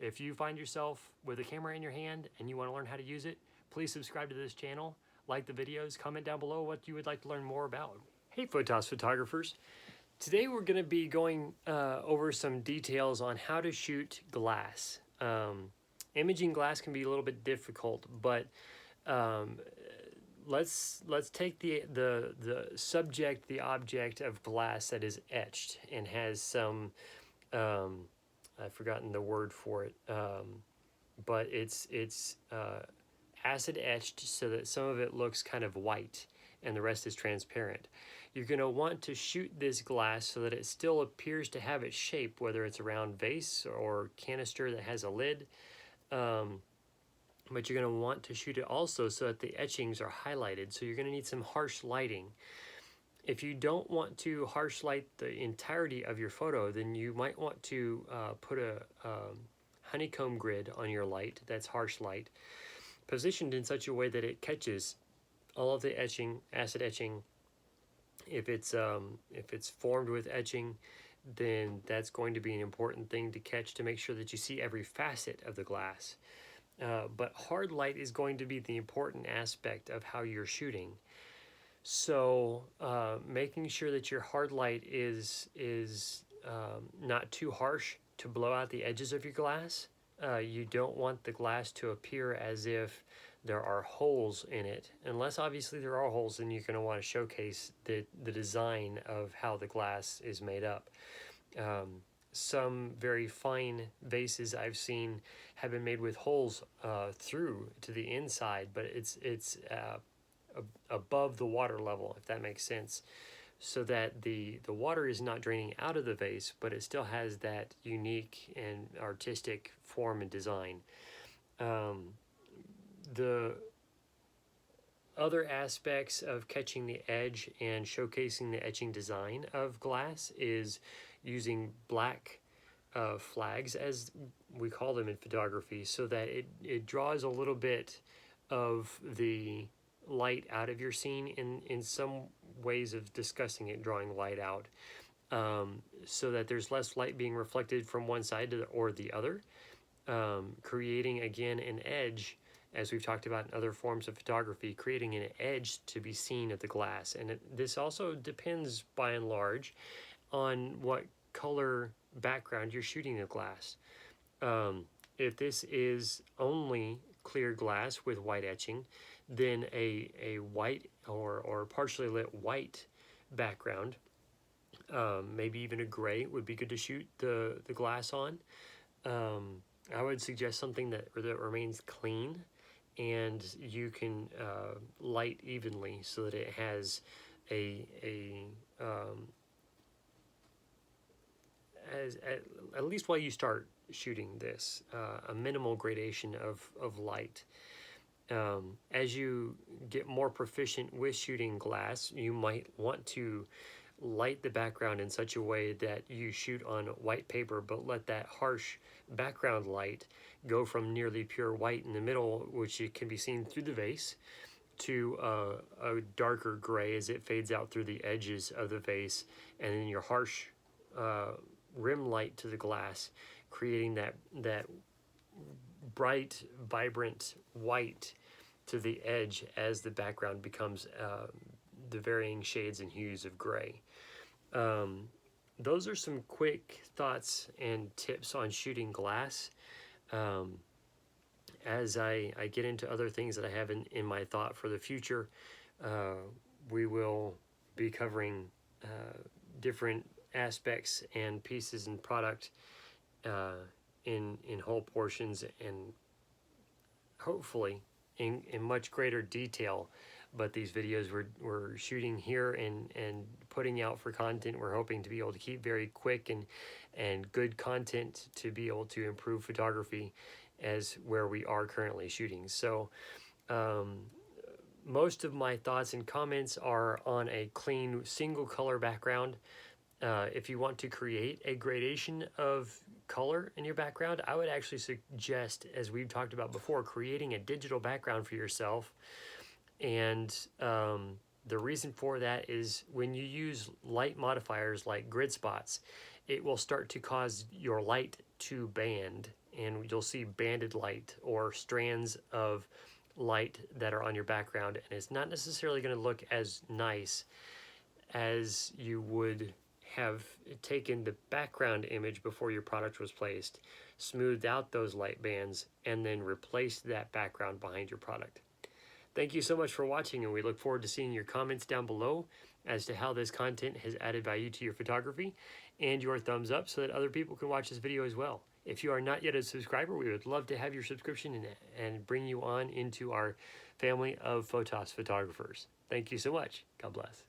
if you find yourself with a camera in your hand and you want to learn how to use it, please subscribe to this channel, like the videos, comment down below what you would like to learn more about. Hey Photos photographers, today we're going to be going over some details on how to shoot glass. Imaging glass can be a little bit difficult, but um, let's take the subject, the object of glass that is etched and has some I've forgotten the word for it, but it's acid etched so that some of it looks kind of white and the rest is transparent. You're going to want to shoot this glass so that it still appears to have its shape, whether it's a round vase or canister that has a lid. But you're going to want to shoot it also so that the etchings are highlighted. So you're going to need some harsh lighting. If you don't want to harsh light the entirety of your photo, then you might want to put a honeycomb grid on your light, that's harsh light, positioned in such a way that it catches all of the etching, acid etching. If it's formed with etching, then that's going to be an important thing to catch to make sure that you see every facet of the glass. But hard light is going to be the important aspect of how you're shooting. So making sure that your hard light is not too harsh to blow out the edges of your glass. You don't want the glass to appear as if there are holes in it. Unless obviously there are holes, then you're going to want to showcase the design of how the glass is made up. Some very fine vases I've seen have been made with holes through to the inside, but it's above the water level, if that makes sense, so that the water is not draining out of the vase, but it still has that unique and artistic form and design. The other aspects of catching the edge and showcasing the etching design of glass is using black flags, as we call them in photography, so that it draws a little bit of the light out of your scene in some ways of discussing it, drawing light out, so that there's less light being reflected from one side or the other, creating again an edge, as we've talked about in other forms of photography, creating an edge to be seen of the glass. And this also depends by and large on what color background you're shooting the glass. If this is only clear glass with white etching, then a white or partially lit white background, maybe even a gray, would be good to shoot the glass on. I would suggest something that remains clean and you can light evenly so that it has at least while you start shooting this, a minimal gradation of light. As you get more proficient with shooting glass, you might want to light the background in such a way that you shoot on white paper, but let that harsh background light go from nearly pure white in the middle, which it can be seen through the vase, to a darker gray as it fades out through the edges of the vase, and then your harsh rim light to the glass, creating that bright, vibrant white to the edge as the background becomes the varying shades and hues of gray. Those are some quick thoughts and tips on shooting glass. As I get into other things that I have in my thought for the future, we will be covering different aspects and pieces and product in whole portions, and hopefully in much greater detail. But these videos we're shooting here and putting out for content, we're hoping to be able to keep very quick and good content to be able to improve photography as where we are currently shooting. So most of my thoughts and comments are on a clean single color background. If you want to create a gradation of color in your background, I would actually suggest, as we've talked about before, creating a digital background for yourself. And the reason for that is when you use light modifiers like grid spots, it will start to cause your light to band and you'll see banded light or strands of light that are on your background, and it's not necessarily going to look as nice as you would have taken the background image before your product was placed, smoothed out those light bands, and then replaced that background behind your product. Thank you so much for watching, and we look forward to seeing your comments down below as to how this content has added value to your photography, and your thumbs up so that other people can watch this video as well. If you are not yet a subscriber, we would love to have your subscription and bring you on into our family of Photos photographers. Thank you so much. God bless.